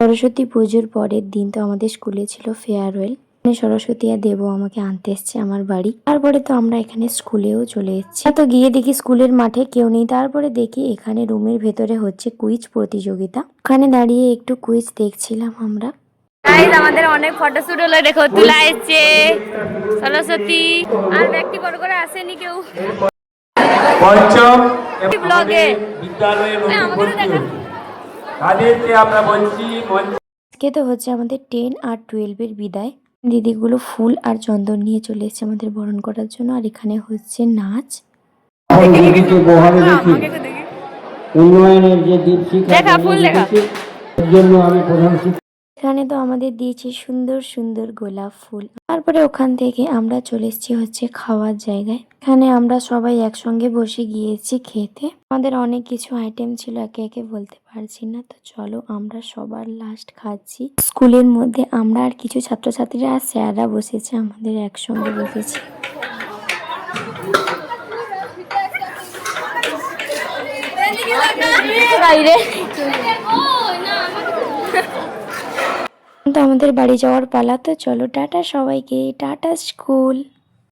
সরস্বতী পুজোর পরের দিন তো আমাদের স্কুলে ছিল ফেয়ারওয়েল। সরস্বতী আর দেবও আমাকে আনতে এসছে আমার বাড়ি। তারপরে তো আমরা এখানে স্কুলেও চলে এসেছি। তো গিয়ে দেখি স্কুলের মাঠে কেউ নেই। তারপরে দেখি এখানে রুমের ভেতরে হচ্ছে কুইজ প্রতিযোগিতা। ওখানে দাঁড়িয়ে একটু কুইজ দেখছিলাম আমরা। আমাদের অনেক ফটোশুট হলো, দেখো তুলা এসছে সরস্বতী আর ব্যক্তি বড় করে আসেনি কেউ পঞ্চম ব্লগে। আজকে তো হচ্ছে আমাদের 10 আর 12 এর বিদায়। দিদিগুলো ফুল আর চন্দন নিয়ে চলে এসেছে আমাদের বরণ করার জন্য। আর এখানে হচ্ছে নাচ। উন্নয়নের যে দীপশিখা জন্য আমি প্রধান শিক্ষক। এখানে তো আমাদের দিয়েছে সুন্দর সুন্দর গোলাপ ফুল। তারপরে ওখান থেকে আমরা চলে এসেছি হচ্ছে খাওয়ার জায়গায়। এখানে আমরা সবাই একসঙ্গে বসে গিয়েছি খেতে। আমাদের অনেক কিছু আইটেম ছিল, একে একে বলতে পারছি না। তো চলো আমরা সবার লাস্ট খাচ্ছি। স্কুলের মধ্যে আমরা আর কিছু ছাত্রছাত্রীরা আর স্যাররা বসেছে, আমাদের একসঙ্গে বসেছি। তো আমাদের বাড়ি যাওয়ার পালা। তো চলো টাটা সবাইকে, টাটা স্কুল।